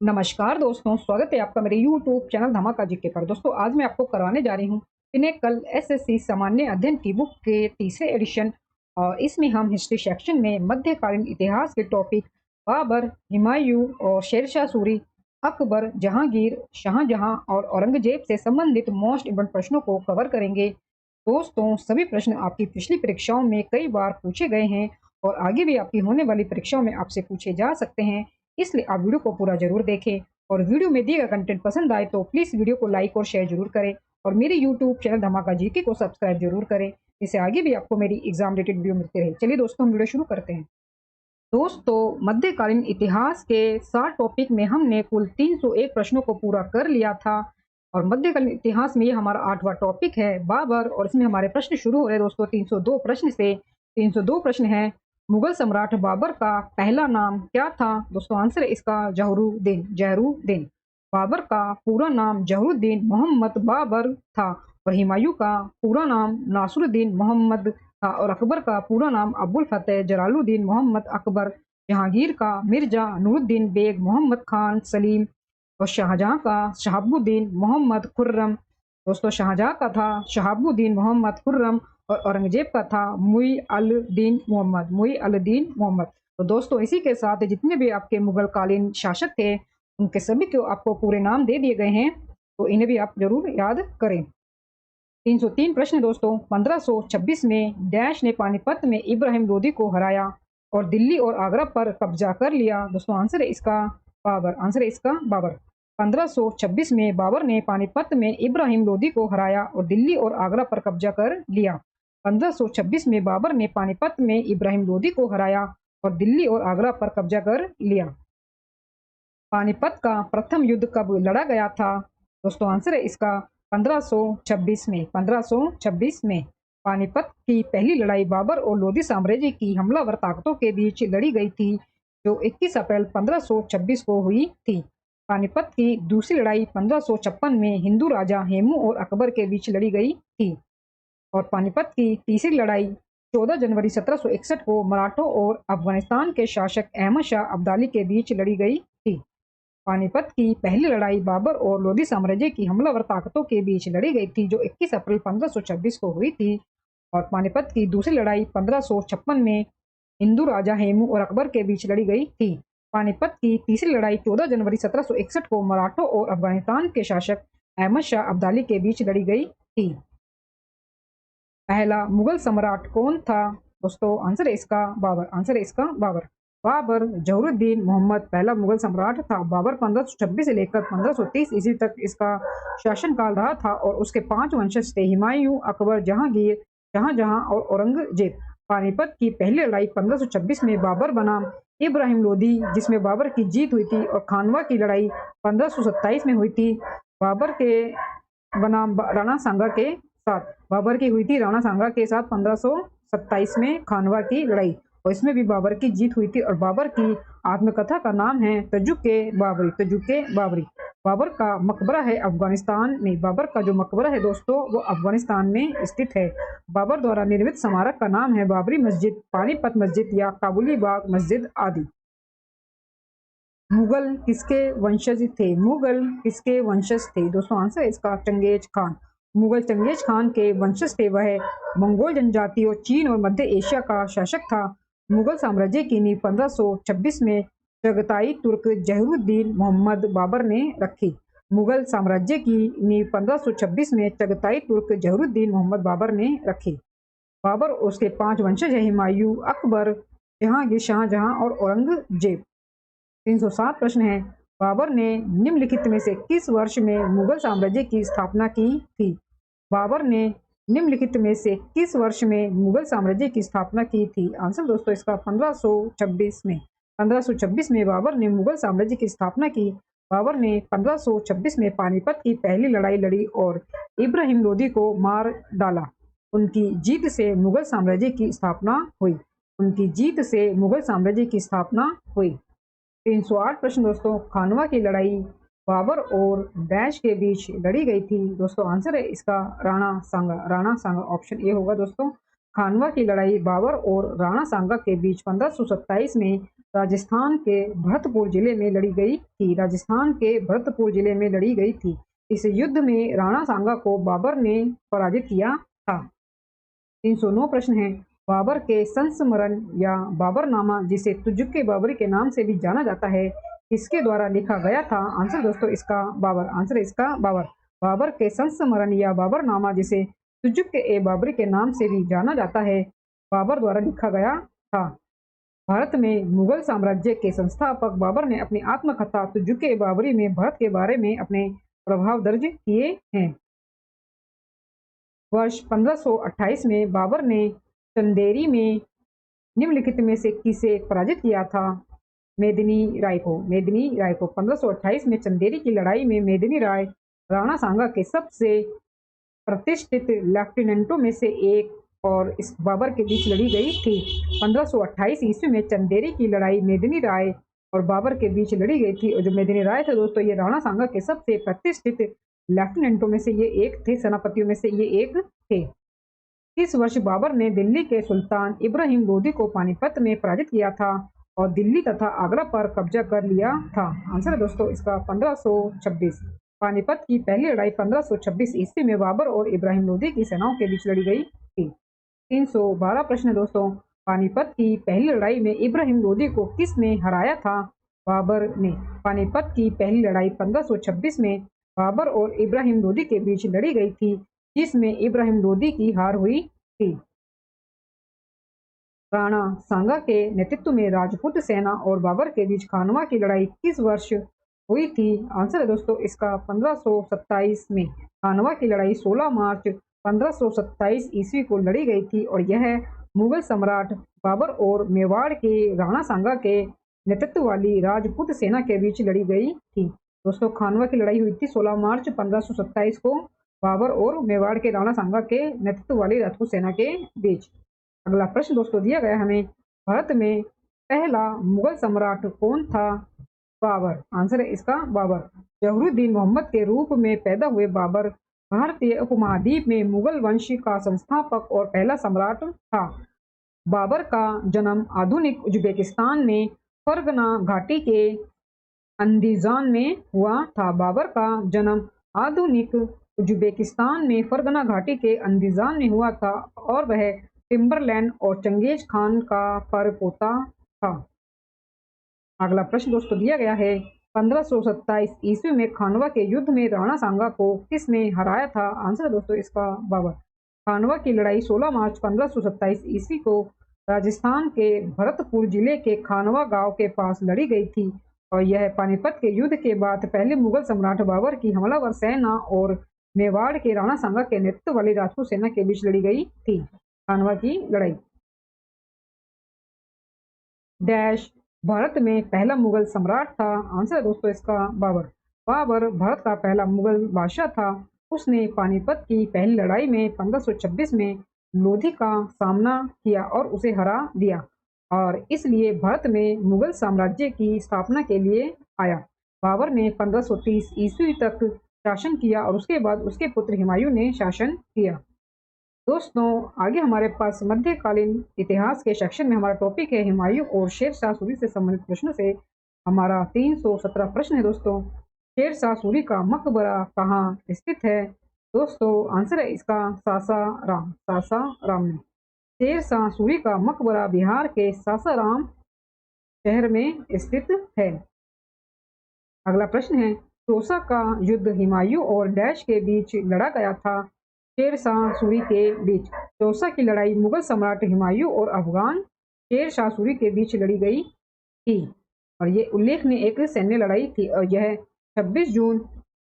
नमस्कार दोस्तों, स्वागत है आपका मेरे यूट्यूब चैनल धमाका जीके पर। दोस्तों आज मैं आपको कराने जा रही हूँ पिनेकल एसएससी सामान्य अध्ययन की बुक के तीसरे एडिशन। और इसमें हम हिस्ट्री सेक्शन में मध्यकालीन इतिहास के टॉपिक बाबर, हुमायूं और शेरशाह सूरी, अकबर, जहांगीर, शाहजहां और औरंगजेब से संबंधित मोस्ट इम्पोर्टेंट प्रश्नों को कवर करेंगे। दोस्तों सभी प्रश्न आपकी पिछली परीक्षाओं में कई बार पूछे गए हैं और आगे भी आपकी होने वाली परीक्षाओं में आपसे पूछे जा सकते हैं, इसलिए आप वीडियो को पूरा जरूर देखें। और वीडियो में दिए गए कंटेंट पसंद आए तो प्लीज वीडियो को लाइक और शेयर जरूर करें और मेरे यूट्यूब चैनल धमाका जीके को सब्सक्राइब जरूर करें, इससे आगे भी आपको मेरी एग्जाम रिलेटेड वीडियो मिलते रहे। चलिए दोस्तों हम वीडियो शुरू करते हैं। दोस्तों मध्यकालीन इतिहास के 60 टॉपिक में हमने कुल 301 प्रश्नों को पूरा कर लिया था और मध्यकालीन इतिहास में ये हमारा 8वां टॉपिक है बाबर। और इसमें हमारे प्रश्न शुरू हो रहे हैं दोस्तों 302 प्रश्न से। 302 प्रश्न है, मुगल सम्राट बाबर का पहला नाम क्या था? दोस्तों आंसर है इसका जहरुद्दीन। जहरुद्दीन। बाबर का पूरा नाम जहरुद्दीन मोहम्मद बाबर था और हुमायूं का पूरा नाम नासरुद्दीन मोहम्मद था और अकबर का पूरा नाम अबुल फतेह जलालुद्दीन मोहम्मद अकबर, जहांगीर का मिर्जा नूरुद्दीन बेग मोहम्मद खान सलीम और शाहजहां का शहाबुद्दीन मोहम्मद खुर्रम। दोस्तों शाहजहां का था शहाबुद्दीन मोहम्मद खुर्रम और औरंगजेब का था मुई अल दीन मोहम्मद। मुई अल दीन मोहम्मद। तो दोस्तों इसी के साथ जितने भी आपके मुगल कालीन शासक थे उनके सभी को आपको पूरे नाम दे दिए गए हैं, तो इन्हें भी आप जरूर याद करें। 303 प्रश्न दोस्तों, 1526 में डैश ने पानीपत में इब्राहिम लोदी को हराया और दिल्ली और आगरा पर कब्जा कर लिया? दोस्तों आंसर है इसका बाबर। आंसर है इसका बाबर। 1526 में बाबर ने पानीपत में इब्राहिम लोदी को हराया और दिल्ली और आगरा पर कब्जा कर लिया। 1526 में बाबर ने पानीपत में इब्राहिम लोदी को हराया और दिल्ली और आगरा पर कब्जा कर लिया। पानीपत का प्रथम युद्ध कब लड़ा गया था? दोस्तों आंसर है इसका 1526 में। 1526 में पानीपत की पहली लड़ाई बाबर और लोधी साम्राज्य की हमलावर ताकतों के बीच लड़ी गई थी, जो 21 अप्रैल 1526 को हुई थी। पानीपत की दूसरी लड़ाई 1556 में हिंदू राजा हेमू और अकबर के बीच लड़ी गई थी और पानीपत की तीसरी लड़ाई 14 जनवरी 1761 को मराठों और अफगानिस्तान के शासक अहमद शाह अब्दाली के बीच लड़ी गई थी। पानीपत की पहली लड़ाई बाबर और लोधी साम्राज्य की हमलावर ताकतों के बीच लड़ी गई थी, जो 21 अप्रैल 1526 को हुई थी और पानीपत की दूसरी लड़ाई 1556 में हिंदू राजा हेमू और अकबर के बीच लड़ी गई थी। पानीपत की तीसरी लड़ाई 14 जनवरी 1761 को मराठों और अफगानिस्तान के शासक अहमद शाह अब्दाली के बीच लड़ी गई थी। पहला मुगल सम्राट कौन था? दोस्तों आंसर है इसका बाबर। आंसर है इसका बाबर। बाबर जहरुद्दीन मोहम्मद पहला मुगल सम्राट था। बाबर 1526 से लेकर 1530 ईस्वी तक इसका शासनकाल रहा था और उसके 5 वंशज थे, हुमायूं, अकबर, जहांगीर, शाहजहां और औरंगजेब। पानीपत की पहली लड़ाई 1526 में बाबर बनाम इब्राहिम लोदी, जिसमें बाबर की जीत हुई थी, और खानवा की लड़ाई 1527 में हुई थी बाबर के बनाम राणा सांगा के साथ। बाबर की हुई थी राणा सांगा के साथ 1527 में खानवा की लड़ाई और इसमें भी बाबर की जीत हुई थी और बाबर की आत्मकथा का नाम है तजुके बाबरी। तजुके बाबरी। बाबर का मकबरा है अफगानिस्तान में। बाबर का जो मकबरा है दोस्तों वो अफगानिस्तान में स्थित है। बाबर द्वारा निर्मित स्मारक का नाम है बाबरी मस्जिद, पानीपत मस्जिद या काबुली बाग मस्जिद आदि। मुगल किसके वंशज थे? मुगल किसके वंशज थे? दोस्तों आंसर है इसका Genghis Khan. Mughal Genghis Khan के वंशज थे। वह मंगोल जनजातियों, चीन और मध्य एशिया का शासक था। मुगल साम्राज्य की नींव 1526 में चगताई तुर्क जहरुद्दीन मोहम्मद बाबर ने रखी। मुगल साम्राज्य की नींव 1526 में चगताई तुर्क जहरुद्दीन मोहम्मद बाबर ने रखी। बाबर और उसके 5 वंशज है, हुमायूं, अकबर, जहांगीर, शाहजहां और औरंगजेब। 307 प्रश्न है, बाबर ने निम्नलिखित में से किस वर्ष में मुगल साम्राज्य की स्थापना की थी? बाबर ने निम्नलिखित में से किस वर्ष में मुगल साम्राज्य की स्थापना की थी? आंसर दोस्तों इसका 1526 में। 1526 में बाबर ने मुगल साम्राज्य की स्थापना की। बाबर ने 1526 में पानीपत की पहली लड़ाई लड़ी और इब्राहिम लोदी को मार डाला। उनकी जीत से मुगल साम्राज्य की स्थापना हुई। उनकी जीत से मुगल साम्राज्य की स्थापना हुई। 308 प्रश्न दोस्तों, खानवा की लड़ाई बाबर और डैश के बीच लड़ी गई थी? दोस्तों आंसर है इसका राणा सांगा। राणा सांगा ऑप्शन ए होगा दोस्तों। खानवा की लड़ाई बाबर और राणा सांगा के बीच 1527 में राजस्थान के भरतपुर जिले में लड़ी गई थी। राजस्थान के भरतपुर जिले में लड़ी गई थी। इस युद्ध में राणा सांगा को बाबर ने पराजित किया था। 309 प्रश्न है, बाबर के संस्मरण या बाबरनामा, जिसे तुजुक बाबरी के नाम से भी जाना जाता है, किसके द्वारा लिखा गया था? आंसर दोस्तों इसका बाबर। आंसर इसका बाबर। बाबर के संस्मरण या बाबरनामा, जिसे तुजुक बाबरी के नाम से भी जाना जाता है, बाबर द्वारा लिखा गया था। भारत में मुगल साम्राज्य के संस्थापक बाबर ने अपनी आत्मकथा तुजुक बाबरी में भारत के बारे में अपने प्रभाव दर्ज किए हैं। वर्ष 1528 में बाबर ने चंदेरी में निम्नलिखित में से किसे पराजित किया था? मेदिनी राय को। मेदिनी राय को 1528 में चंदेरी की लड़ाई में मेदिनी राय राणा सांगा के सबसे प्रतिष्ठित लेफ्टिनेंटों में से एक और इस बाबर के बीच लड़ी गई थी। 1528 ईस्वी में चंदेरी की लड़ाई मेदिनी राय और बाबर के बीच लड़ी गई थी। और जो मेदिनी राय थे दोस्तों, ये राणा सांगा के सबसे प्रतिष्ठित लेफ्टिनेंटों में से ये एक थे, सेनापतियों में से ये एक थे। इस वर्ष बाबर ने दिल्ली के सुल्तान इब्राहिम लोदी को पानीपत में पराजित किया था और दिल्ली तथा आगरा पर कब्जा कर लिया था। आंसर है दोस्तों इसका 1526। पानीपत की पहली लड़ाई 1526 ईस्वी में बाबर और इब्राहिम लोदी की सेनाओं के बीच लड़ी गई थी। 312 प्रश्न दोस्तों, पानीपत की पहली लड़ाई में इब्राहिम लोदी को किसने हराया था? बाबर ने। पानीपत की पहली लड़ाई 1526 में बाबर और इब्राहिम लोदी के बीच लड़ी गई थी, जिसमें इब्राहिम लोदी की हार हुई थी। राणा सांगा के नेतृत्व में राजपूत सेना और बाबर के बीच खानवा की लड़ाई किस वर्ष हुई थी? आंसर है दोस्तों इसका 1527 में। खानवा की लड़ाई 16 मार्च 1527 ईस्वी को लड़ी गई थी और यह मुगल सम्राट बाबर और मेवाड़ के राणा सांगा के नेतृत्व वाली राजपूत सेना के बीच लड़ी गई थी। दोस्तों खानवा की लड़ाई हुई थी 16 मार्च 1527 को बाबर और मेवाड़ के राणा सांगा के नेतृत्व वाली राजपूत सेना के बीच। अगला प्रश्न दोस्तों दिया गया हमें, भारत में पहला मुगल सम्राट कौन था? बाबर। आंसर है इसका बाबर। जहरुद्दीन मोहम्मद के रूप में पैदा हुए बाबर भारतीय उपमहाद्वीप में मुगल वंश का संस्थापक और पहला सम्राट था। बाबर का जन्म आधुनिक उज्बेकिस्तान में फरगना घाटी के अंदीजान में हुआ था। बाबर का जन्म आधुनिक उज्बेकिस्तान में फरगना घाटी के अंदीजान में हुआ था और वह टिम्बरलैंड और चंगेज खान का परपोता था। अगला प्रश्न दोस्तों दिया गया है, 1527 ईस्वी में खानवा के युद्ध में राणा सांगा को किसने हराया था? आंसर है दोस्तों इसका बाबर। खानवा की लड़ाई 16 मार्च 1527 ईस्वी को राजस्थान के भरतपुर जिले के खानवा गांव के पास लड़ी गई थी और यह पानीपत के युद्ध के बाद पहले मुगल सम्राट बाबर की हमलावर सेना और मेवाड़ के राणा सांगा के नेतृत्व वाली राजपूत सेना के बीच लड़ी गई थी। खानवा की लड़ाई। डैश भारत में पहला मुगल सम्राट था? आंसर है दोस्तों इसका बाबर। बाबर भारत का पहला मुगल बादशाह था। उसने पानीपत की पहली लड़ाई में 1526 में लोधी का सामना किया और उसे हरा दिया और इसलिए भारत में मुगल साम्राज्य की स्थापना के लिए आया। बाबर ने 1530 ईस्वी तक शासन किया और उसके बाद उसके पुत्र हुमायूं ने शासन किया। दोस्तों आगे हमारे पास मध्यकालीन इतिहास के सेक्शन में हमारा टॉपिक है हुमायूं और शेर शाह सूरी से संबंधित प्रश्नों से हमारा 317 प्रश्न है। दोस्तों शेर शाह सूरी का मकबरा कहाँ स्थित है? दोस्तों आंसर है इसका सासाराम। सासाराम में। शेर शाह सूरी का मकबरा बिहार के सासाराम शहर में स्थित है। अगला प्रश्न है, तोसा का युद्ध हुमायूं और डैश के बीच लड़ा गया था? शेर शाह सूरी के बीच। तोसा की लड़ाई मुगल सम्राट हुमायूं और अफगान शेर शाह सूरी के बीच लड़ी गई थी और ये उल्लेखनीय एक सैन्य लड़ाई थी और यह 26 जून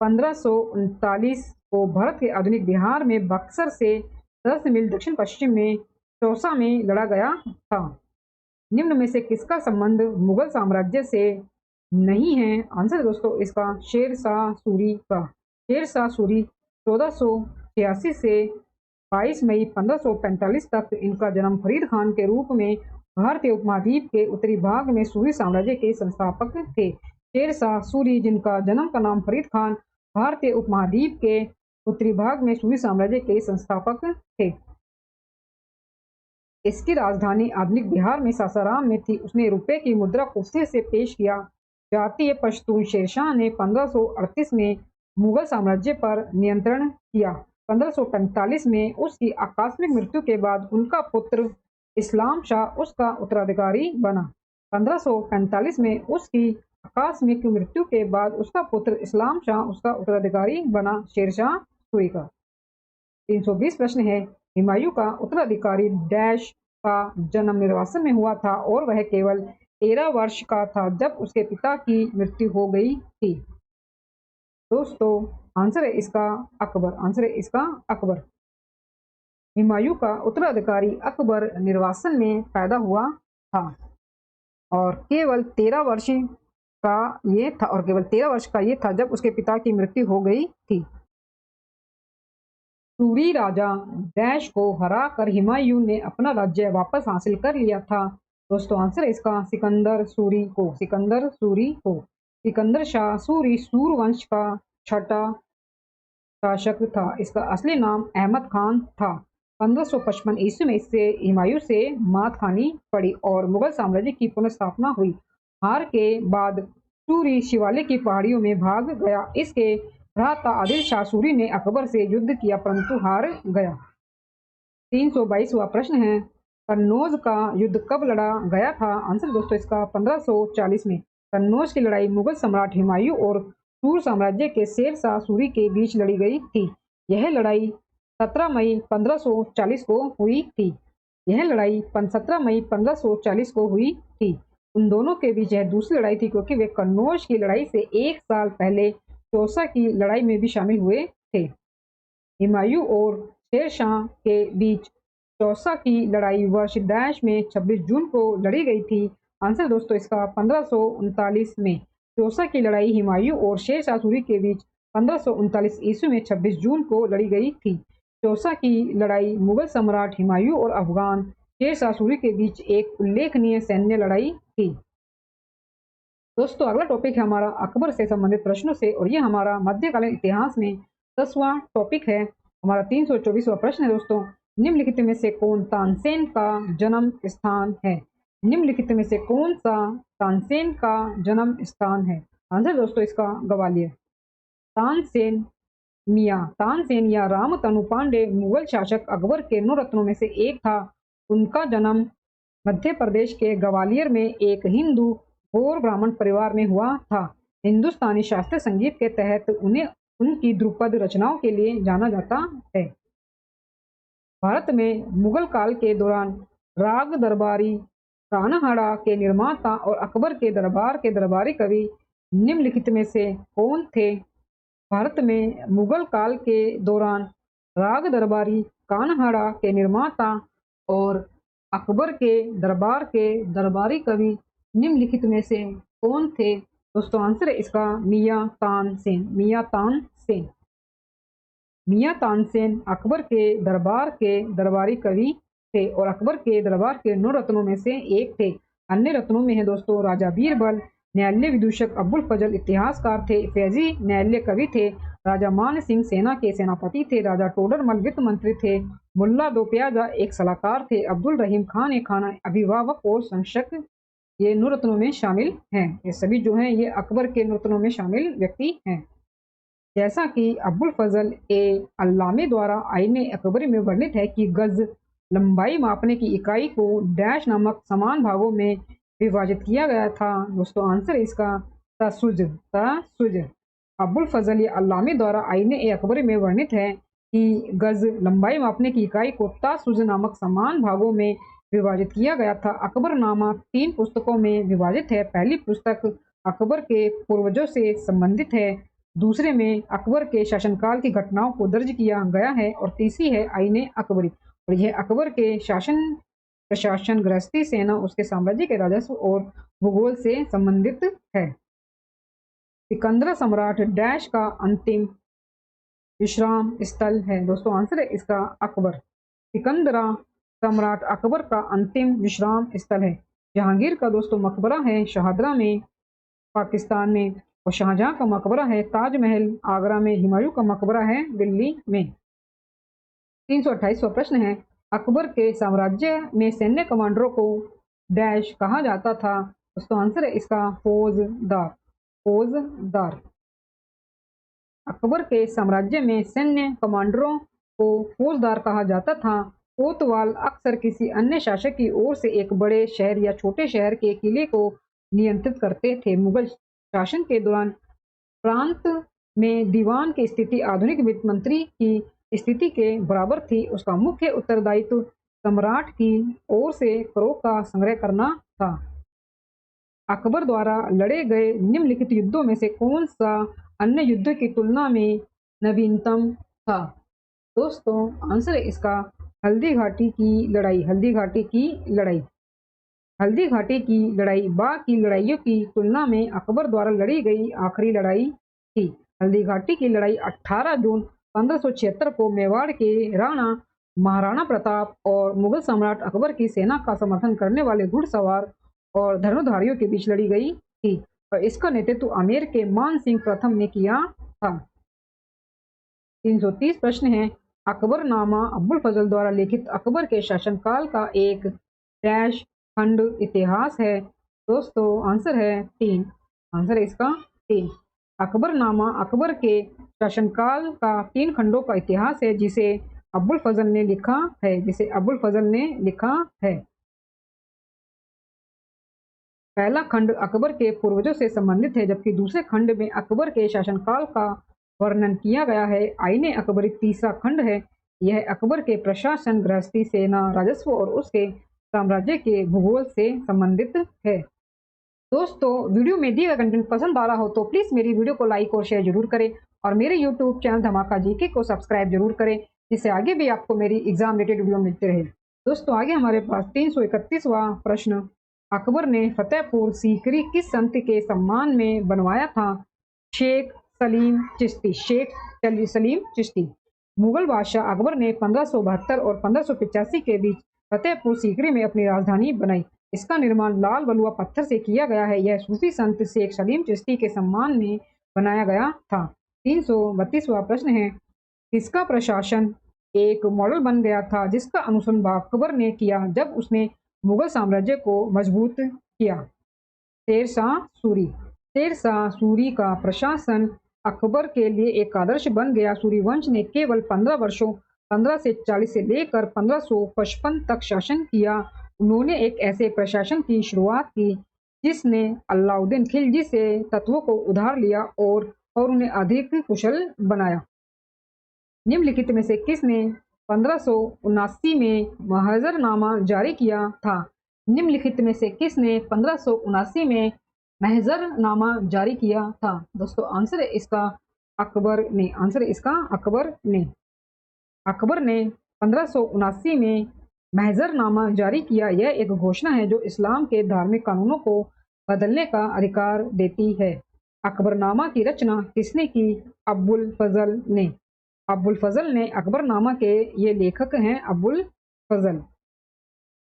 1539 को भारत के आधुनिक बिहार में बक्सर से 10 मील दक्षिण पश्चिम में तोसा में लड़ा गया था। निम्न में से किसका संबंध मुगल साम्राज्य से नहीं है? आंसर दोस्तों इसका शेर शाह सूरी का। शेर शाह सूरी 1486 से 22 मई 1545 तक इनका जन्म फरीद खान के रूप में भारतीय उपमहाद्वीप के उत्तरी भाग में सूरी साम्राज्य के संस्थापक थे। शेर शाह सूरी जिनका जन्म का नाम फरीद खान भारतीय उपमहाद्वीप के उत्तरी भाग में सूरी साम्राज्य के संस्थापक थे। इसकी राजधानी आधुनिक बिहार में सासाराम में थी। उसने रुपए की मुद्रा को फिर से पेश किया। जातीय पश्तून शेरशाह ने 1538 में मुगल साम्राज्य पर नियंत्रण किया। 1545 में उसकी आकस्मिक मृत्यु के बाद उनका पुत्र इस्लाम शाह उसका उत्तराधिकारी बना। 1545 में उसकी आकस्मिक मृत्यु के बाद उसका पुत्र इस्लाम शाह उसका उत्तराधिकारी बना शेरशाह सूरी का। 320 प्रश्न है, हुमायूं का उत्तराधिकारी डैश का जन्म निर्वासन में हुआ था और वह केवल 13 वर्ष का था जब उसके पिता की मृत्यु हो गई थी। दोस्तों आंसर है इसका अकबर। आंसर है इसका अकबर। हुमायूं का उत्तराधिकारी अकबर निर्वासन में पैदा हुआ था और केवल 13 वर्ष का ये था जब उसके पिता की मृत्यु हो गई थी। सूरी राजा डैश को हराकर हुमायूं ने अपना राज्य वापस हासिल कर लिया था। दोस्तों आंसर है इसका सिकंदर सूरी को। सिकंदर सूरी को। सिकंदर शाह सूरी सूर वंश का छठा शासक था। इसका असली नाम अहमद खान था। 1555 ईस्वी में इससे हुमायूं से मात खानी पड़ी और मुगल साम्राज्य की पुनर्स्थापना हुई। हार के बाद सूरी शिवालिक की पहाड़ियों में भाग गया। इसके भ्राता आदिल शाह सूरी ने अकबर से युद्ध किया परंतु हार गया। 322वां प्रश्न है, कन्नौज का युद्ध कब लड़ा गया था? आंसर दोस्तों इसका 1540 में। कन्नौज की लड़ाई मुगल सम्राट हुमायूं और सूर साम्राज्य के शेर शाह सूरी के बीच लड़ी गई थी। यह लड़ाई 17 मई 1540 को हुई थी। यह लड़ाई 17 मई 1540 को हुई थी। उन दोनों के बीच यह दूसरी लड़ाई थी क्योंकि वे कन्नौज की लड़ाई से एक साल पहले चौसा की लड़ाई में भी शामिल हुए थे। हुमायूं और शेर शाह के बीच चौसा की लड़ाई वर्ष डैश में 26 जून को लड़ी गई थी। आंसर दोस्तों इसका 1539 में। चौसा की लड़ाई हुमायूं और शेर शाह सूरी के बीच 1539 ईस्वी में 26 जून को लड़ी गई थी। चौसा की लड़ाई मुगल सम्राट हुमायूं और अफगान शेर शाह सूरी के बीच एक उल्लेखनीय सैन्य लड़ाई थी। दोस्तों अगला टॉपिक है हमारा अकबर से संबंधित प्रश्नों से और ये हमारा मध्यकालीन इतिहास में 10वां टॉपिक है। हमारा 324वां प्रश्न है दोस्तों, निम्नलिखित में से कौन तानसेन का जन्म स्थान है? निम्नलिखित में से कौन सा तानसेन का जन्म स्थान है? आंसर दोस्तों इसका ग्वालियर। तानसेन या राम तनु पांडे मुगल शासक अकबर के 9 रत्नों में से एक था। उनका जन्म मध्य प्रदेश के ग्वालियर में एक हिंदू और ब्राह्मण परिवार में हुआ था। हिंदुस्तानी शास्त्रीय संगीत के तहत उन्हें उनकी ध्रुपद रचनाओं के लिए जाना जाता है। भारत में मुगल काल के दौरान राग दरबारी कान्हाड़ा के निर्माता और अकबर के दरबार के दरबारी कवि निम्नलिखित में से कौन थे? भारत में मुगल काल के दौरान राग दरबारी कान्हाड़ा के निर्माता और अकबर के दरबार के दरबारी कवि निम्नलिखित में से कौन थे? दोस्तों आंसर है इसका मियां तानसेन। मियां तानसेन। मियां तानसेन अकबर के दरबार के दरबारी कवि थे और अकबर के दरबार के 9 रत्नों में से एक थे। अन्य रत्नों में है दोस्तों राजा बीरबल, न्यायालय विदूषक अब्बुल फजल इतिहासकार थे, फैजी न्यायालय कवि थे, राजा मान सिंह सेना के सेनापति थे, राजा टोडरमल वित्त मंत्री थे, मुल्ला दो प्याजा एक सलाहकार थे, अब्दुल रहीम खान एक खाना अभिभावक और संरक्षक ये 9 रत्नों में शामिल हैं। ये सभी जो हैं ये अकबर के 9 रत्नों में शामिल व्यक्ति हैं। जैसा कि अब्बुल फजल ए अल्लामी द्वारा आईने अकबरी में वर्णित है कि गज लंबाई मापने की इकाई को डैश नामक समान भागों में विभाजित किया गया था। दोस्तों आंसर इसका तसुज। अब्बुल फजल ए अल्लामी द्वारा आईने ए अकबरी में वर्णित है कि गज लंबाई मापने की इकाई को तासुज नामक समान भागों में विभाजित किया गया था। अकबरनामा 3 पुस्तकों में विभाजित है। पहली पुस्तक अकबर के पूर्वजों से संबंधित है, दूसरे में अकबर के शासनकाल की घटनाओं को दर्ज किया गया है और तीसरी है आईने अकबरी और यह अकबर के शासन प्रशासन गृहस्थी सेना उसके साम्राज्य के राजस्व और भूगोल से संबंधित है। सिकंदर सम्राट डैश का अंतिम विश्राम स्थल है? दोस्तों आंसर है इसका अकबर। सिकंदरा सम्राट अकबर का अंतिम विश्राम स्थल है। जहांगीर का दोस्तों मकबरा है शाहदरा में पाकिस्तान में और शाहजहां का मकबरा है ताजमहल आगरा में। हुमायूं का मकबरा है दिल्ली में। 328वां प्रश्न है, अकबर के साम्राज्य में सैन्य कमांडरों को डैश कहा जाता था। दोस्तों आंसर है इसका फौजदार। फौजदार। अकबर के साम्राज्य में सैन्य कमांडरों को फौजदार कहा जाता था। कोतवाल अक्सर किसी अन्य शासक की ओर से एक बड़े शहर या छोटे शहर के किले को नियंत्रित करते थे। मुगल शासन के दौरान प्रांत में दीवान की स्थिति आधुनिक वित्त मंत्री की स्थिति के बराबर थी। उसका मुख्य उत्तरदायित्व सम्राट की ओर से करों का संग्रह करना था। अकबर द्वारा लड़े गए निम्नलिखित युद्धों में से कौन सा अन्य युद्ध की तुलना में नवीनतम था? दोस्तों आंसर है इसका हल्दी घाटी की लड़ाई। हल्दी घाटी की लड़ाई। हल्दी घाटी की लड़ाई बाकी लड़ाइयों की तुलना में अकबर द्वारा लड़ी गई आखिरी लड़ाई थी। हल्दी घाटी की लड़ाई 18 जून 1576 को मेवाड़ के राणा महाराणा प्रताप और मुगल सम्राट अकबर की सेना का समर्थन करने वाले घुड़सवार और धनुर्धारियों के बीच लड़ी गई थी और इसका नेतृत्व आमेर के मान सिंह प्रथम ने किया था। 330 प्रश्न है। अकबरनामा अब्बुल फजल द्वारा लिखित अकबर के शासनकाल का एक डैश खंड इतिहास है। दोस्तों आंसर है 3। आंसर है इसका 3। अकबरनामा अकबर के शासनकाल का 3 खंडों का इतिहास है जिसे अब्बुल फजल ने लिखा है। जिसे अब्बुल फजल ने लिखा है। पहला खंड अकबर के पूर्वजों से संबंधित है जबकि दूसरे खंड में अकबर के शासनकाल का वर्णन किया गया है। आईने अकबरी तीसरा खंड है। यह अकबर के प्रशासन, गृहस्थी, सेना, राजस्व और उसके साम्राज्य के भूगोल से संबंधित है। दोस्तों वीडियो में दिया गया कंटेंट पसंद आ रहा हो तो प्लीज़ मेरी वीडियो को लाइक और शेयर जरूर करें और मेरे यूट्यूब चैनल धमाका जीके को सब्सक्राइब जरूर करें जिससे आगे भी आपको मेरी एग्जाम रिलेटेड वीडियो मिलते रहे। दोस्तों आगे हमारे पास 331वां प्रश्न। अकबर ने फतेहपुर सीकरी किस संत के सम्मान में बनवाया था? शेख सलीम चिश्ती। शेख सलीम चिश्ती। मुगल बादशाह अकबर ने 1572 और 1585 के बीच फतेहपुर सीकरी में अपनी राजधानी बनाई। इसका निर्माण लाल बलुआ पत्थर से किया गया है। यह सूफी संत शेख सलीम चिश्ती के सम्मान में बनाया गया था। 332वां प्रश्न है। किसका प्रशासन एक मॉडल बन गया था जिसका अनुसरण अकबर ने किया जब उसने मुगल साम्राज्य को मजबूत किया? शेरशाह सूरी। शेरशाह सूरी का प्रशासन अकबर के लिए एक आदर्श बन गया। सूरी वंश ने केवल 15 वर्षों 1540 से लेकर 1555 तक शासन किया। उन्होंने एक ऐसे प्रशासन की शुरुआत की जिसने अलाउद्दीन खिलजी से तत्वों को उधार लिया और उन्हें अधिक कुशल बनाया। निम्नलिखित में से किसने 1579 में महजरनामा जारी किया था? निम्नलिखित में से किसने 1579 में महजरनामा जारी किया था? दोस्तों आंसर है इसका अकबर ने। आंसर है इसका अकबर ने। अकबर ने 1579 में महजरनामा जारी किया। यह एक घोषणा है जो इस्लाम के धार्मिक कानूनों को बदलने का अधिकार देती है। अकबरनामा की रचना किसने की? अब्बुल फजल ने। अब्बुल फजल ने अकबरनामा के ये लेखक हैं अब्बुल फजल।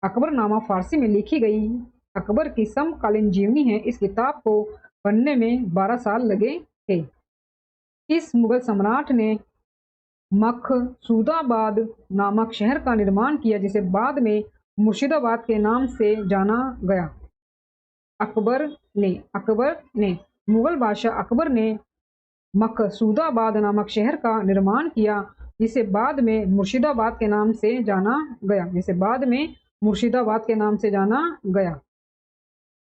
अकबरनामा फारसी में लिखी गई अकबर की समकालीन जीवनी है। इस किताब को बनने में 12 साल लगे थे। किस मुगल सम्राट ने मकसूदाबाद नामक शहर का निर्माण किया जिसे बाद में मुर्शिदाबाद के नाम से जाना गया? अकबर ने। अकबर ने। मुगल बादशाह अकबर ने मकसूदाबाद नामक शहर का निर्माण किया जिसे बाद में मुर्शिदाबाद के नाम से जाना गया। जिसे बाद में मुर्शिदाबाद के नाम से जाना गया।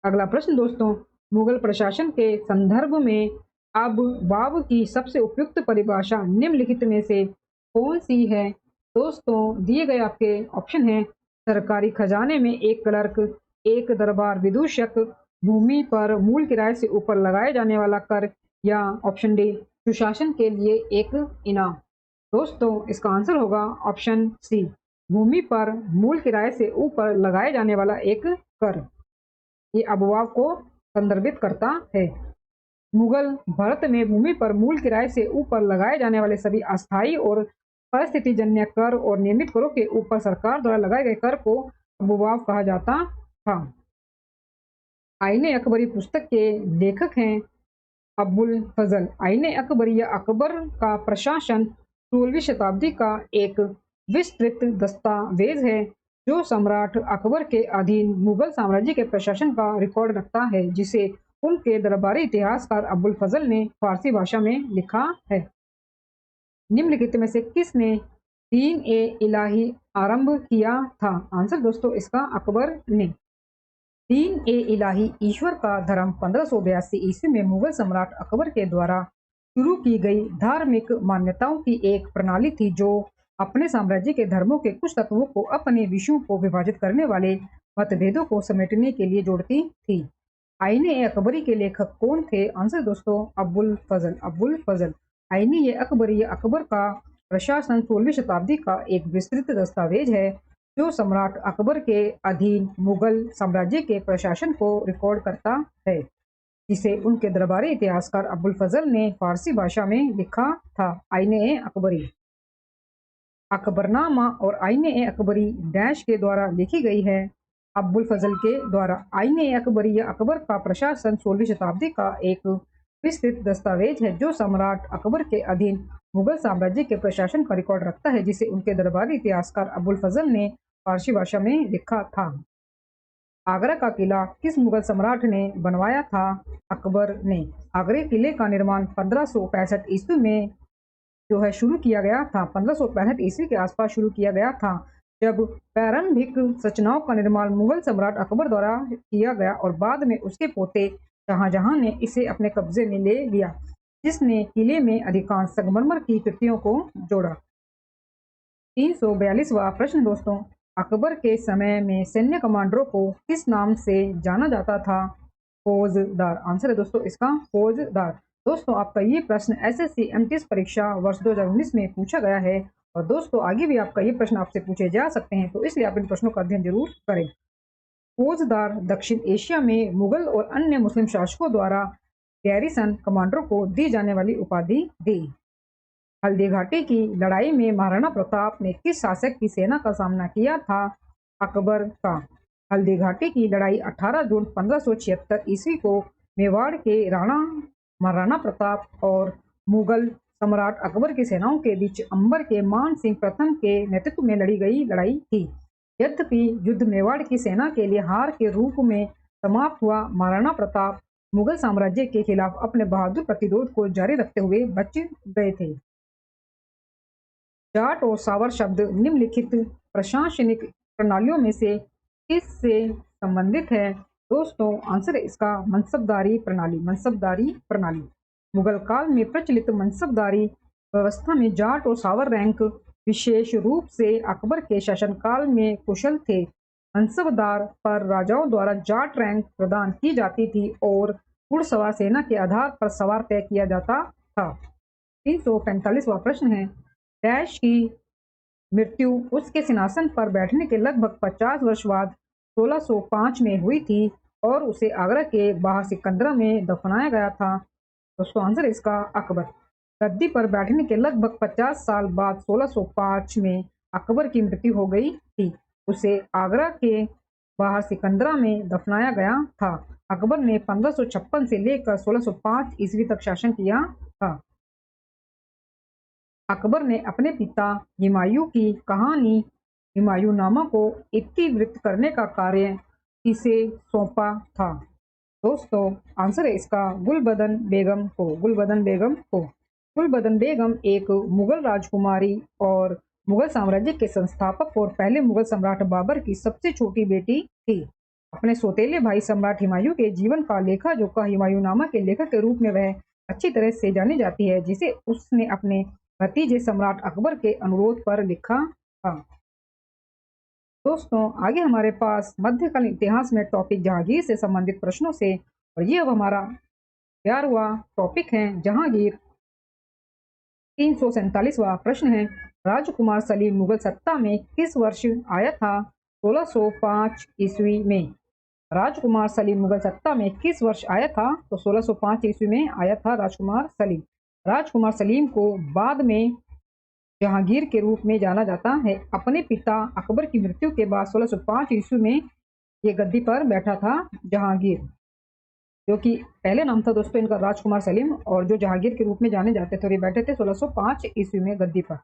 अगला प्रश्न दोस्तों, मुगल प्रशासन के संदर्भ में अबवाब की सबसे उपयुक्त परिभाषा निम्नलिखित में से कौन सी है? दोस्तों दिए गए आपके ऑप्शन हैं। सरकारी खजाने में एक क्लर्क, एक दरबार विदूषक, भूमि पर मूल किराए से ऊपर लगाए जाने वाला कर, या ऑप्शन डी सुशासन के लिए एक इनाम। दोस्तों इसका आंसर होगा ऑप्शन सी, भूमि पर मूल किराए से ऊपर लगाए जाने वाला एक कर। ये अबवाब को संदर्भित करता है। मुगल भारत में भूमि पर मूल किराए से ऊपर लगाए जाने वाले सभी अस्थायी और परिस्थितिजन्य कर और नियमित करों के ऊपर सरकार द्वारा लगाए गए कर को अबवाब कहा जाता था। आईने अकबरी पुस्तक के लेखक हैं अब्बुल फजल। आईने अकबरी या अकबर का प्रशासन 16वीं शताब्दी का एक विस्तृत दस्तावेज है जो सम्राट अकबर के अधीन मुगल साम्राज्य के प्रशासन का रिकॉर्ड रखता है, जिसे उनके दरबारी इतिहासकार अबुल फजल ने फारसी भाषा में लिखा है। निम्नलिखित में से किसने दीन ए इलाही आरंभ किया था? आंसर दोस्तों इसका अकबर ने। दीन ए इलाही ईश्वर का धर्म 1582 ईस्वी में मुगल सम्राट अकबर के द्वारा शुरू की गई धार्मिक मान्यताओं की एक प्रणाली थी, जो अपने साम्राज्य के धर्मों के कुछ तत्वों को अपने विषयों को विभाजित करने वाले मतभेदों को समेटने के लिए जोड़ती थी। आईने अकबरी के लेखक कौन थे? आंसर दोस्तों अबुल फजल। अबुल फजल। आईने अकबरी अकबर का प्रशासन 16वीं शताब्दी का एक विस्तृत दस्तावेज है जो सम्राट अकबर के अधीन मुगल साम्राज्य के प्रशासन को रिकॉर्ड करता है, जिसे उनके दरबारी इतिहासकार अबुल फजल ने फारसी भाषा में लिखा था। आईने अकबरी। अकबरनामा और आईने अकबरी डैश के द्वारा लिखी गई है। अबुल फजल के द्वारा। आईने अकबरी या अकबर का प्रशासन 16वीं शताब्दी का एक विस्तृत दस्तावेज है जो सम्राट अकबर के अधीन मुगल साम्राज्य के प्रशासन का रिकॉर्ड रखता है, जिसे उनके दरबारी इतिहासकार अबुल फजल ने फारसी भाषा में लिखा था। आगरा का किला किस मुगल सम्राट ने बनवाया था? अकबर ने। आगरे किले का निर्माण 1565 ईस्वी में जो है शुरू किया गया था। 1565 ईस्वी के आसपास शुरू किया गया था, जब प्रारंभिक संरचनाओं का निर्माण मुगल सम्राट अकबर द्वारा किया गया और बाद में उसके पोते शाहजहां ने इसे अपने कब्जे में ले लिया, जिसने किले में अधिकांश संगमरमर की कृतियों को जोड़ा। 342वां प्रश्न दोस्तों, अकबर के समय में सैन्य कमांडरों को किस नाम से जाना जाता था? फौजदार। आंसर है दोस्तों इसका फौजदार। दोस्तों आपका ये प्रश्न एसएससी एमटीएस परीक्षा वर्ष 2019 में पूछा गया है और दोस्तों आगे भी आपका ये प्रश्न आपसे पूछे जा सकते हैं, तो इसलिए आप इन प्रश्नों का अध्ययन जरूर करें। फौजदार दक्षिण एशिया में मुगल और अन्य मुस्लिम शासकों द्वारा गैरिसन कमांडरों को दी जाने वाली उपाधि थी। हल्दी घाटी की लड़ाई में महाराणा प्रताप ने किस शासक की सेना का सामना किया था? अकबर का। हल्दी घाटी की लड़ाई 18 जून 1576 ईस्वी को मेवाड़ के राणा महाराणा प्रताप और मुगल सम्राट अकबर की सेनाओं के बीच अंबर के मान सिंह प्रथम के नेतृत्व में लड़ी गई लड़ाई थी। यद्यपि युद्ध मेवाड़ की सेना के लिए हार के रूप में समाप्त हुआ, महाराणा प्रताप मुगल साम्राज्य के खिलाफ अपने बहादुर प्रतिरोध को जारी रखते हुए बच गए थे। जाट और सावर शब्द निम्नलिखित प्रशासनिक प्रणालियों में से किससे संबंधित है? दोस्तों आंसर है इसका मनसबदारी प्रणाली। मनसबदारी प्रणाली। मुगल काल में प्रचलित मनसबदारी व्यवस्था में जाट और सावर रैंक विशेष रूप से अकबर के शासनकाल में कुशल थे। मनसबदार पर राजाओं द्वारा जाट रैंक प्रदान की जाती थी और घुड़सवार सेना के आधार पर सवार तय किया जाता था। 345वां प्रश्न है, डैश की मृत्यु उसके सिंहासन पर बैठने के लगभग 50 वर्ष बाद 1605 में हुई थी और उसे आगरा के बाहर सिकंदरा में दफनाया गया था। दोस्तों आंसर इसका अकबर। गद्दी पर बैठने के लगभग 50 साल बाद 1605 में अकबर की मृत्यु हो गई थी। उसे आगरा के बाहर सिकंदरा में दफनाया गया था। अकबर ने 1556 से लेकर 1605 ईस्वी तक शासन किया था। अकबर ने अपने पिता हुमायूं की कहानी हुमायूंनामा को इतिवृत्त करने का कार्य किसे सौंपा था? दोस्तों आंसर है इसका गुलबदन बेगम को। गुलबदन बेगम को। गुलबदन बेगम एक मुगल राजकुमारी और मुगल साम्राज्य के संस्थापक और पहले मुगल सम्राट बाबर की सबसे छोटी बेटी थी। अपने सौतेले भाई सम्राट हुमायूं के जीवन का लेखा जोखा हुमायूंनामा के लेखक के रूप में वह अच्छी तरह से जानी जाती है, जिसे उसने अपने भतीजे सम्राट अकबर के अनुरोध पर लिखा था। दोस्तों आगे हमारे पास मध्यकालीन इतिहास में टॉपिक जहांगीर से संबंधित प्रश्नों से, और ये अब हमारा 11वां टॉपिक है जहांगीर। 347वां प्रश्न है, राजकुमार सलीम मुगल सत्ता में किस वर्ष आया था? 1605 ईस्वी में। राजकुमार सलीम मुगल सत्ता में किस वर्ष आया था? तो 1605 ईस्वी में आया था राजकुमार सलीम। राजकुमार सलीम को बाद में जहांगीर के रूप में जाना जाता है। अपने पिता अकबर की मृत्यु के बाद 1605 ईस्वी में ये गद्दी पर बैठा था जहांगीर, जो कि पहले नाम था दोस्तों इनका राजकुमार सलीम, और जो जहांगीर के रूप में जाने जाते थे, और ये बैठे थे 1605 ईस्वी में गद्दी पर।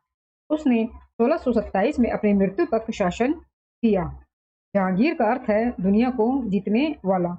उसने 1627 में अपनी मृत्यु तक शासन किया। जहांगीर का अर्थ है दुनिया को जीतने वाला।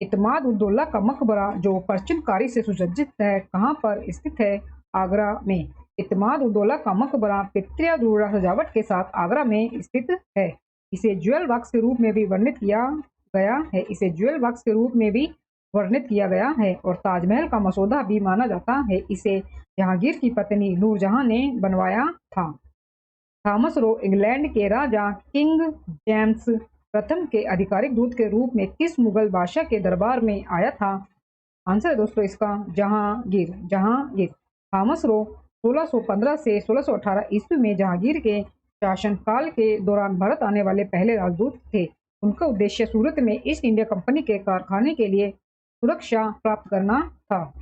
इत्माद-उद-दौला का मकबरा जो परचमकारी से सुसज्जित है, कहाँ पर स्थित है? आगरा में। इत्माद-उद-दौला का मकबरा पित्रियादुर्रा सजावट के साथ आगरा में स्थित है। इसे ज्वेल बॉक्स के रूप में भी वर्णित किया गया है। इसे ज्वेल बॉक्स के रूप में भी वर्णित किया गया है और ताजमहल का मसौदा भी माना जाता है। इसे जहांगीर की पत्नी नूरजहां ने बनवाया था। थॉमस रो इंग्लैंड के राजा किंग जेम्स प्रथम के आधिकारिक दूत के रूप में किस मुगल बादशाह के दरबार में आया था? आंसर है दोस्तों इसका जहांगीर। जहांगीर। थॉमस रो 1615 से 1618 ईस्वी में जहांगीर के शासनकाल के दौरान भारत आने वाले पहले राजदूत थे। उनका उद्देश्य सूरत में ईस्ट इंडिया कंपनी के कारखाने के लिए सुरक्षा प्राप्त करना था।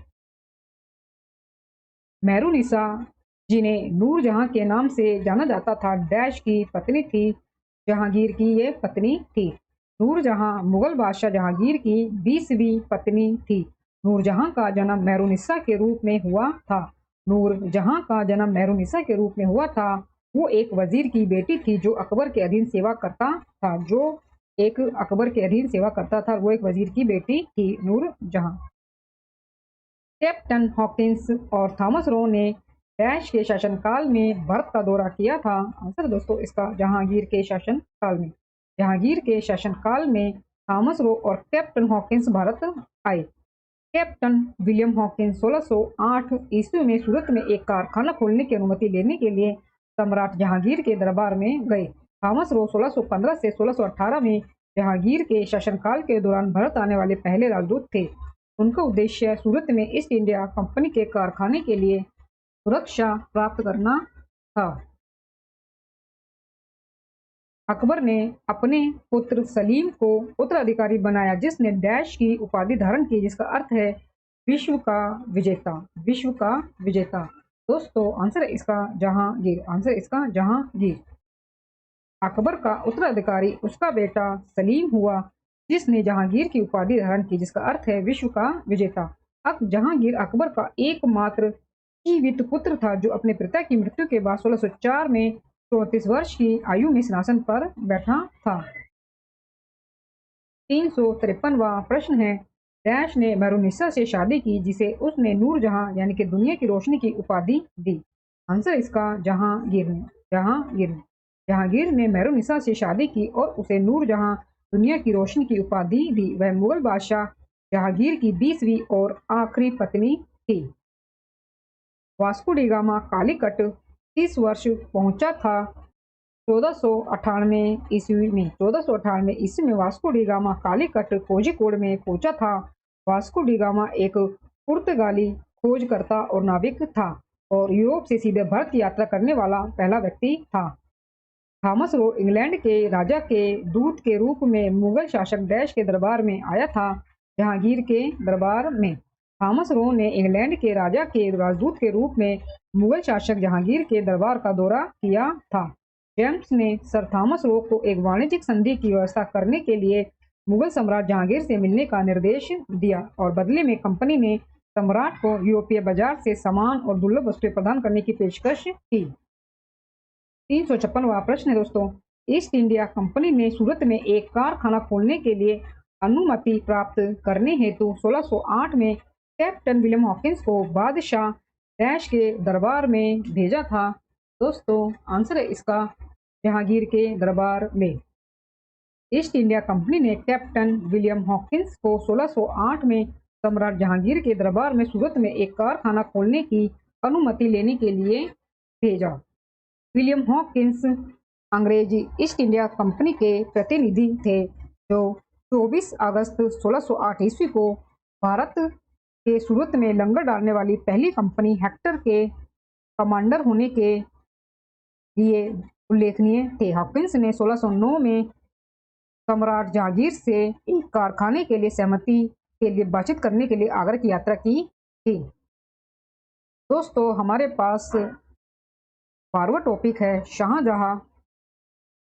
मेहरुनिसा जिन्हें नूरजहां के नाम से जाना जाता था, डैश की पत्नी थी। जहांगीर की ये पत्नी थी। नूरजहां मुगल बादशाह जहांगीर की 20वीं पत्नी थी। नूरजहां का जन्म मेहरुनिसा के रूप में हुआ था। नूरजहां का जन्म मेहरुनिसा के रूप में हुआ था। वो एक वजीर की बेटी थी जो अकबर के अधीन सेवा करता था। वो एक वजीर की बेटी थी नूरजहां। कैप्टन हॉकिंस और थॉमस रो ने डैश के शासनकाल में भारत का दौरा किया था। आंसर दोस्तों इसका जहांगीर के शासनकाल में। जहांगीर के शासनकाल में थॉमस रो और कैप्टन हॉकिंस भारत आए। कैप्टन विलियम हॉकिंस 1608 ईस्वी में सूरत में एक कारखाना खोलने की अनुमति लेने के लिए सम्राट जहांगीर के दरबार में गए। थॉमस रो 1615 से 1618 में जहांगीर के शासनकाल के दौरान भारत आने वाले पहले राजदूत थे। उनका उद्देश्य सूरत में ईस्ट इंडिया कंपनी के कारखाने के लिए सुरक्षा प्राप्त करना था। अकबर ने अपने पुत्र सलीम को उत्तराधिकारी बनाया जिसने डैश की उपाधि धारण की जिसका अर्थ है विश्व का विजेता। विश्व का विजेता। दोस्तों आंसर इसका जहांगीर। आंसर इसका जहांगीर। अकबर का उत्तराधिकारी उसका बेटा सलीम हुआ जिसने जहांगीर की उपाधि धारण की जिसका अर्थ है विश्व का विजेता। अब जहांगीर अकबर का एकमात्र जीवित पुत्र था जो अपने पिता की मृत्यु के बाद 1604 में 34 वर्ष की आयु में सिंहासन पर बैठा था। 353वां प्रश्न है डैश ने मेहरुनिसा से शादी की जिसे उसने नूरजहां यानी कि दुनिया की रोशनी की उपाधि दी। आंसर इसका जहांगीर ने। जहांगीर ने मेहरुनिसा से शादी की और उसे नूरजहां दुनिया की रोशनी की उपाधि दी। वह मुगल बादशाह जहांगीर की 20वीं और आखिरी पत्नी थी। वास्को डी गामा कालीकट 30 वर्ष पहुंचा था 1498 ईस्वी में। 1498 ईस्वी में Vasco D gamma Calicut Kozhikode में पहुंचा था। वास्को डी गामा एक पुर्तगाली खोजकर्ता और नाविक था और यूरोप से सीधे भारत की यात्रा करने वाला पहला व्यक्ति था। थॉमस रो इंग्लैंड के राजा के दूत के रूप में मुगल शासक डैश के दरबार में आया था। जहांगीर के दरबार में। थॉमस रो ने इंग्लैंड के राजा के राजदूत के रूप में मुगल शासक जहांगीर के दरबार का दौरा किया था। जेम्स ने सर थॉमस रो को एक वाणिज्यिक संधि की व्यवस्था करने के लिए मुगल सम्राट जहांगीर से मिलने का निर्देश दिया और बदले में कंपनी ने सम्राट को यूरोपीय बाजार से सामान और दुर्लभ वस्तुएं प्रदान करने की पेशकश की। 356वां प्रश्न है दोस्तों ईस्ट इंडिया कंपनी ने सूरत में एक कारखाना खोलने के लिए अनुमति प्राप्त करने हेतु 1608 में कैप्टन विलियम हॉकिंस को बादशाह डैश के दरबार में भेजा था। दोस्तों आंसर है इसका जहांगीर के दरबार में। ईस्ट इंडिया कंपनी ने कैप्टन विलियम हॉकिंस को 1608 में सम्राट जहांगीर के दरबार में सूरत में एक कारखाना खोलने की अनुमति लेने के लिए भेजा। विलियम हॉकिंस अंग्रेजी ईस्ट इंडिया कंपनी के प्रतिनिधि थे जो 24 अगस्त 1608 ईस्वी को भारत के सूरत में लंगर डालने वाली पहली कंपनी हेक्टर के कमांडर होने के लिए उल्लेखनीय थे। हॉकिंस ने 1609 में सम्राट जहांगीर से एक कारखाने के लिए सहमति के लिए बातचीत करने के लिए आगरा की यात्रा की थी। दोस्तों हमारे पास 12वां टॉपिक है शाहजहां।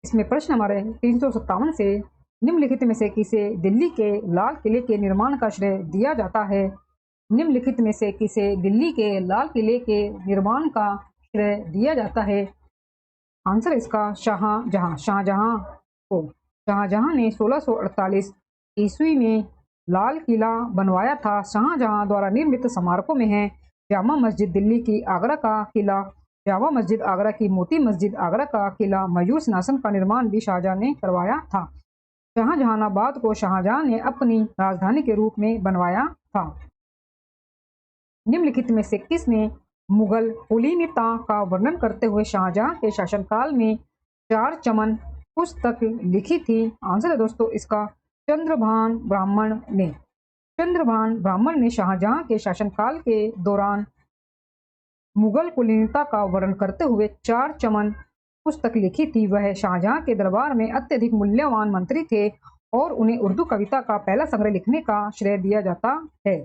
इसमें प्रश्न हमारे 357 से निम्नलिखित में से किसे दिल्ली के लाल किले के निर्माण का श्रेय दिया जाता है? निम्नलिखित में से किसे दिल्ली के लाल किले के निर्माण का श्रेय दिया जाता है? आंसर इसका शाहजहां। शाहजहां को शाहजहां ने 1648 ईस्वी में लाल किला बनवाया था। शाहजहां द्वारा निर्मित स्मारकों में है जामा मस्जिद दिल्ली की, आगरा का किला, जामा मस्जिद आगरा की, मोती मस्जिद आगरा का किला। मयूर सिंहासन का निर्माण भी शाहजहां ने करवाया था। शाहजहानाबाद को शाहजहां ने अपनी राजधानी के रूप में बनवाया था। निम्नलिखित में से किसने मुगल कुलीनता का वर्णन करते हुए शाहजहां के शासनकाल में चार चमन पुस्तक लिखी थी? आंसर है दोस्तों इसका चंद्रभान ब्राह्मण ने। चंद्रभान ब्राह्मण ने शाहजहां के शासनकाल के दौरान मुगल कुलीनता का वर्णन करते हुए चार चमन पुस्तक लिखी थी। वह शाहजहां के दरबार में अत्यधिक मूल्यवान मंत्री थे और उन्हें उर्दू कविता का पहला संग्रह लिखने का श्रेय दिया जाता है।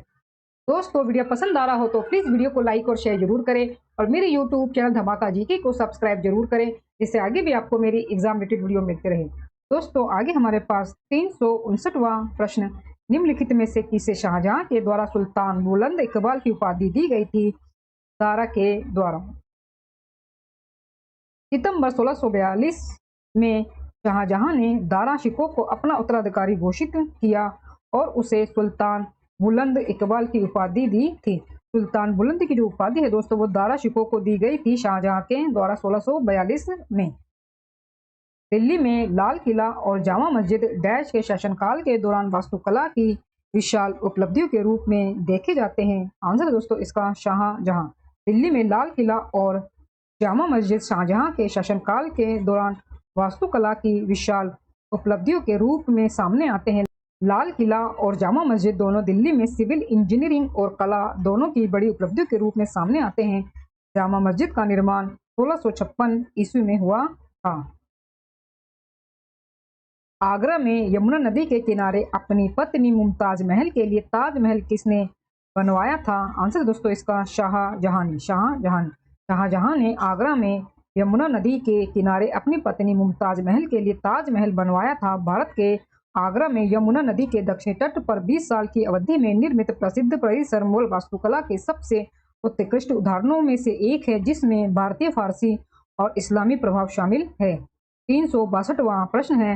दोस्तों वीडियो पसंद आ रहा हो तो प्लीज वीडियो को लाइक और शेयर जरूर करें और मेरे यूट्यूब चैनल धमाका जीके को सब्सक्राइब जरूर करें, जिससे आगे भी आपको मेरी एग्जाम रिलेटेड वीडियो मिलते रहे। दोस्तों आगे हमारे पास 359वां प्रश्न, निम्नलिखित में से किसे शाहजहां के द्वारा सुल्तान बुलंद इकबाल की उपाधि दी गई थी? दारा के द्वारा। सितंबर 1642 में शाहजहां ने दारा शिकोह को अपना उत्तराधिकारी घोषित किया और उसे सुल्तान बुलंद इकबाल की उपाधि दी थी। सुल्तान बुलंद की जो उपाधि है दोस्तों वो दारा शिकोह को दी गई थी शाहजहां के द्वारा 1642 में। दिल्ली में लाल किला और जामा मस्जिद डैश के शासनकाल के दौरान वास्तुकला की विशाल उपलब्धियों के रूप में देखे जाते हैं। आंसर है दोस्तों इसका शाहजहां। दिल्ली में लाल किला और जामा मस्जिद शाहजहां के शासनकाल के दौरान वास्तुकला की विशाल उपलब्धियों के रूप में सामने आते हैं। लाल किला और जामा मस्जिद दोनों दिल्ली में सिविल इंजीनियरिंग और कला दोनों की बड़ी उपलब्धियों के रूप में सामने आते हैं। जामा मस्जिद का निर्माण 1656 ईस्वी में हुआ था। आगरा में यमुना नदी के किनारे अपनी पत्नी मुमताज महल के लिए ताजमहल किसने बनवाया था? आंसर दोस्तों इसका शाहजहां ने। शाहजहां ने आगरा में यमुना नदी के किनारे अपनी पत्नी मुमताज महल के लिए ताजमहल बनवाया था। भारत के आगरा में यमुना नदी के दक्षिणी तट पर 20 साल की अवधि में निर्मित प्रसिद्ध परिसर मुगल वास्तुकला के सबसे उत्कृष्ट उदाहरणों में से एक है, जिसमें भारतीय, फारसी और इस्लामी प्रभाव शामिल है। 362वां प्रश्न है,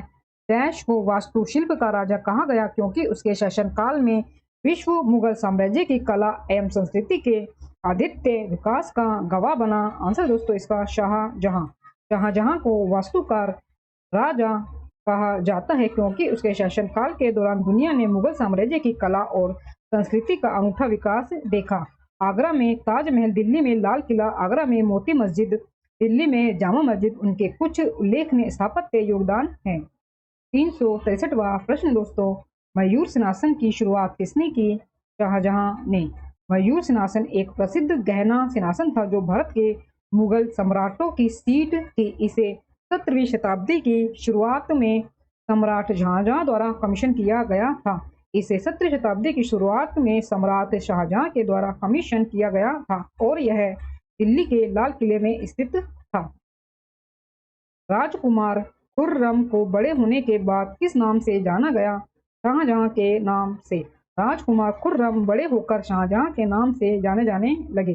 डैश को वास्तुशिल्प का राजा कहा गया क्योंकि उसके शासनकाल में विश्व मुगल साम्राज्य की कला एवं संस्कृति के आदित्य विकास का गवाह बना? आंसर दोस्तों इसका शाहजहां। शाहजहां को वास्तुकार राजा कहा जाता है क्योंकि उसके शासनकाल के दौरान दुनिया ने मुगल साम्राज्य की कला और संस्कृति का अनूठा विकास देखा। आगरा में ताजमहल, दिल्ली में लाल किला, आगरा में मोती मस्जिद, दिल्ली में जामा मस्जिद उनके कुछ उल्लेखनीय स्थापत्य योगदान हैं। 363वां प्रश्न दोस्तों, मयूर सिंहासन की शुरुआत किसने की? शाहजहां ने। मयूर सिंहासन एक प्रसिद्ध गहना सिंहासन था जो भारत के मुगल सम्राटों की सीट थी। इसे 17वीं शताब्दी की शुरुआत में सम्राट शाहजहां द्वारा कमीशन किया गया था। इसे 17वीं शताब्दी की शुरुआत में सम्राट शाहजहां के द्वारा कमीशन किया गया था और यह दिल्ली के लाल किले में स्थित था। राजकुमार खुर्रम को बड़े होने के बाद किस नाम से जाना गया? शाहजहां के नाम से। राजकुमार खुर्रम बड़े होकर शाहजहां के नाम से जाने लगे।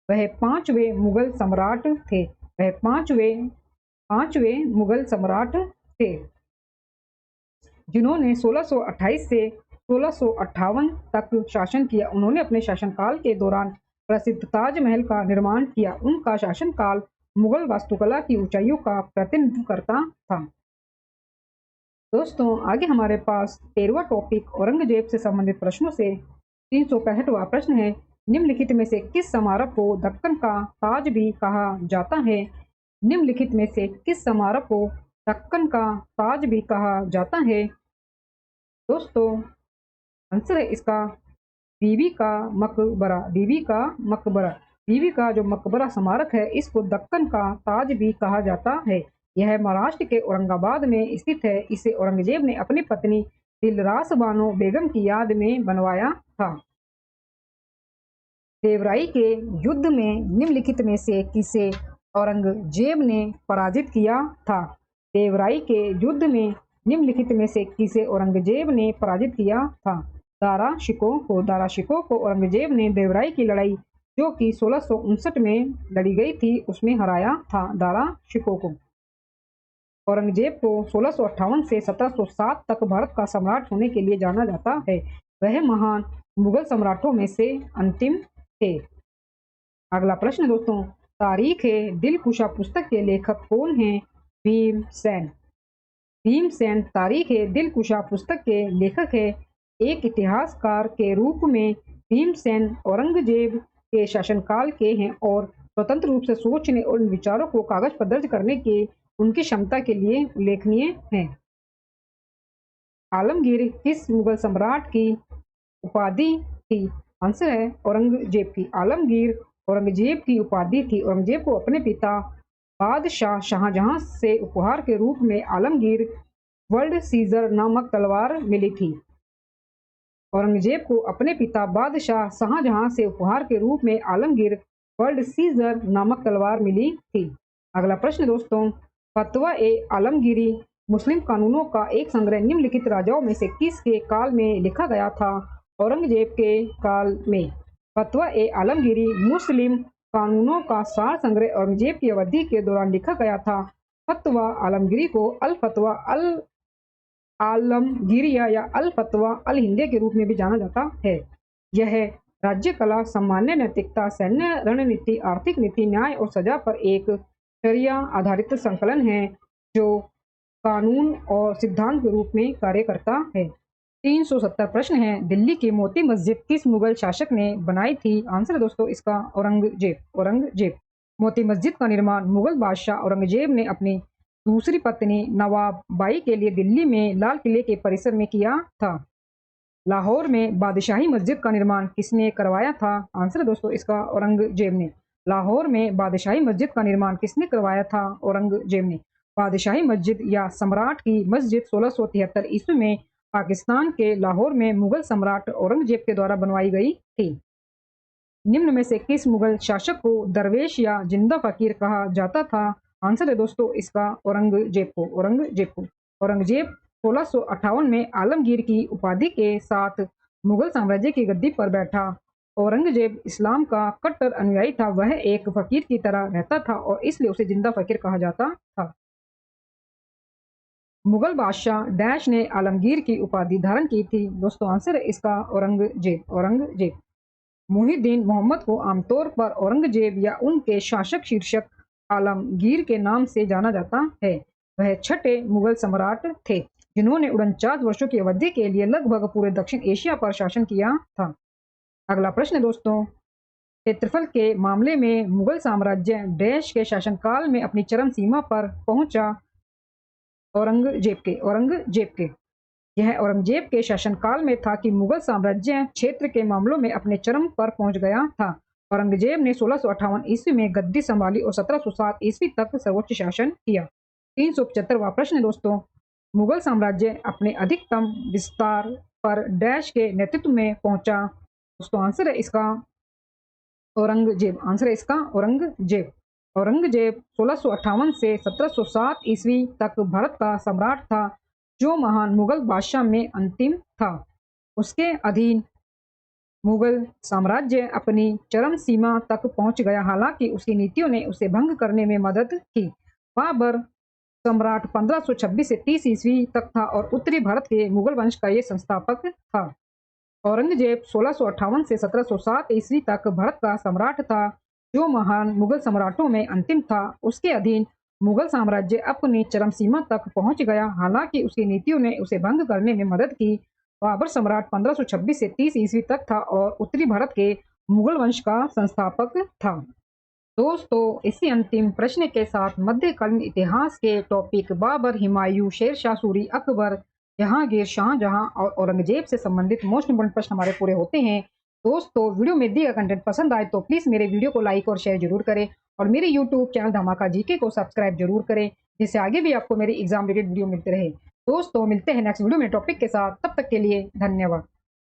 वह पांचवें मुगल सम्राट थे। वह पांचवें मुगल सम्राट थे जिन्होंने 1628 से 1658 तक शासन किया। उन्होंने अपने शासनकाल के दौरान प्रसिद्ध ताजमहल का निर्माण किया। उनका शासनकाल मुगल वास्तुकला की ऊंचाइयों का प्रतिनिधित्व करता था। दोस्तों आगे हमारे पास 13वां टॉपिक औरंगजेब से संबंधित प्रश्नों से 365वां प्रश्न है, निम्नलिखित में से किस स्मारक को दक्कन का ताज भी कहा जाता है? निम्नलिखित में से किस स्मारक को दक्कन का ताज भी कहा जाता है? दोस्तों आंसर है इसका बीबी का मकबरा। बीबी का जो मकबरा स्मारक है इसको दक्कन का ताज भी कहा जाता है। यह महाराष्ट्र के औरंगाबाद में स्थित है। इसे औरंगजेब ने अपनी पत्नी दिलरास बानो बेगम की याद में बनवाया था। देवराई के युद्ध में निम्नलिखित में से किसे औरंगजेब ने पराजित किया था? देवराई के युद्ध में निम्नलिखित में से किसे औरंगजेब ने पराजित किया था? दारा शिकोह को। दारा शिकोह को औरंगजेब ने देवराई की लड़ाई जो कि 1659 में लड़ी गई थी, उसमें हराया था दारा शिकोह को। औरंगजेब को 1658 से 1707 तक भारत का सम्राट होने के लिए जाना जाता है। वह महान मुगल सम्राटों में से अंतिम थे। अगला प्रश्न दोस्तों, तारीख है दिलकुशा पुस्तक के लेखक कौन हैं? भीमसेन। भीमसेन तारीख है दिलकुशा पुस्तक के लेखक है। एक इतिहासकार के रूप में भीमसेन औरंगजेब के शासनकाल के हैं और स्वतंत्र रूप से सोचने और विचारों को कागज पर दर्ज करने के उनकी क्षमता के लिए उल्लेखनीय हैं। आलमगीर किस मुगल सम्राट की उपाधि थी? आंसर है औरंगजेब की। आलमगीर औरंगजेब की उपाधि थी। औरंगजेब को अपने पिता बादशाह शाहजहां से उपहार के रूप में आलमगीर वर्ल्ड सीजर नामक तलवार मिली थी। औरंगजेब को अपने पिता बादशाह शाहजहां से उपहार के रूप में आलमगीर वर्ल्ड सीजर नामक तलवार मिली थी। अगला प्रश्न दोस्तों, फतवा ए आलमगीरी मुस्लिम कानूनों का एक संग्रह निम्नलिखित राजाओं में से किसके काल में लिखा गया था? औरंगजेब के काल में। फतवा ए आलमगीरी मुस्लिम कानूनों का सार संग्रह औरंगजेब की अवधि के दौरान लिखा गया था। फतवा आलमगीरी को अल फतवा अल आलमगीरिया या अल फतवा अल हिंदिया के रूप में भी जाना जाता है। यह राज्य कला, सामान्य नैतिकता, सैन्य रणनीति, आर्थिक नीति, न्याय और सजा पर एक शरिया आधारित संकलन है जो कानून और सिद्धांत के रूप में कार्य करता है। 370 प्रश्न है, दिल्ली की मोती मस्जिद किस मुगल शासक ने बनाई थी? आंसर दोस्तों इसका औरंगजेब। औरंगजेब। मोती मस्जिद का निर्माण मुगल बादशाह औरंगजेब ने अपनी दूसरी पत्नी नवाब बाई के लिए दिल्ली में लाल किले के परिसर में किया था। लाहौर में बादशाही मस्जिद का निर्माण किसने करवाया था? आंसर दोस्तों इसका औरंगजेब ने। लाहौर में बादशाही मस्जिद का निर्माण किसने करवाया था? औरंगजेब ने। बादशाही मस्जिद या सम्राट की मस्जिद 1673 ईस्वी में पाकिस्तान के लाहौर में मुगल सम्राट औरंगजेब के द्वारा बनवाई गई थी। निम्न में से किस मुगल शासक को दरवेश या जिंदा फकीर कहा जाता था? आंसर है दोस्तों इसका औरंगजेब को। औरंगजेब को। औरंगजेब 1658 में आलमगीर की उपाधि के साथ मुगल साम्राज्य की गद्दी पर बैठा। औरंगजेब इस्लाम का कट्टर अनुयायी था। वह एक फकीर की तरह रहता था और इसलिए उसे जिंदा फकीर कहा जाता था। मुगल बादशाह डैश ने आलमगीर की उपाधि धारण की थी? दोस्तों आंसर है इसका औरंगजेब। औरंगजेब। मुहिउद्दीन मोहम्मद को आमतौर पर औरंगजेब या उनके शासक शीर्षक आलमगीर के नाम से जाना जाता है। वह छठे मुगल सम्राट थे जिन्होंने 49 वर्षों की अवधि के लिए लगभग पूरे दक्षिण एशिया पर शासन किया था। अगला प्रश्न दोस्तों, क्षेत्रफल के मामले में मुगल साम्राज्य डैश के शासनकाल में अपनी चरम सीमा पर पहुंचा? औरंगजेब के। औरंगजेब के। यह औरंगजेब के शासनकाल में था कि मुगल साम्राज्य क्षेत्र के मामलों में अपने चरम पर पहुंच गया था। औरंगजेब ने 1658 ईस्वी में गद्दी संभाली और 1707 ईस्वी तक सर्वोच्च शासन किया। 375वां प्रश्न दोस्तों, मुगल साम्राज्य अपने अधिकतम विस्तार पर डैश के नेतृत्व में पहुंचा? दोस्तों आंसर है इसका औरंगजेब। आंसर है इसका औरंगजेब। औरंगजेब 1658 से 1707 ईस्वी तक भारत का सम्राट था जो महान मुगल बादशाह में अंतिम था। उसके अधीन मुगल साम्राज्य अपनी चरम सीमा तक पहुंच गया। हालांकि उसकी नीतियों ने उसे भंग करने में मदद की। बाबर सम्राट 1526 से 30 ईस्वी तक था और उत्तरी भारत के मुगल वंश का ये संस्थापक था। औरंगजेब 1658 से 1707 ईस्वी तक भारत का सम्राट था जो महान मुगल सम्राटों में अंतिम था। उसके अधीन मुगल साम्राज्य अपनी चरम सीमा तक पहुंच गया। हालांकि उसकी नीतियों ने उसे भंग करने में मदद की। बाबर सम्राट 1526 से 30 ईस्वी तक था और उत्तरी भारत के मुगल वंश का संस्थापक था। दोस्तों इसी अंतिम प्रश्न के साथ मध्यकालीन इतिहास के टॉपिक बाबर, हुमायूं, शेरशाह सूरी, अकबर, जहांगीर, शाहजहां और औरंगजेब से संबंधित मोस्ट इंपोर्टेंट प्रश्न हमारे पूरे होते हैं। दोस्तों वीडियो में दिया कंटेंट पसंद आए तो प्लीज़ मेरे वीडियो को लाइक और शेयर जरूर करें और मेरे यूट्यूब चैनल धमाका जीके को सब्सक्राइब जरूर करें जिससे आगे भी आपको मेरी एग्जाम रिलेटेड वीडियो मिलते रहे। दोस्तों मिलते हैं नेक्स्ट वीडियो में टॉपिक के साथ, तब तक के लिए धन्यवाद।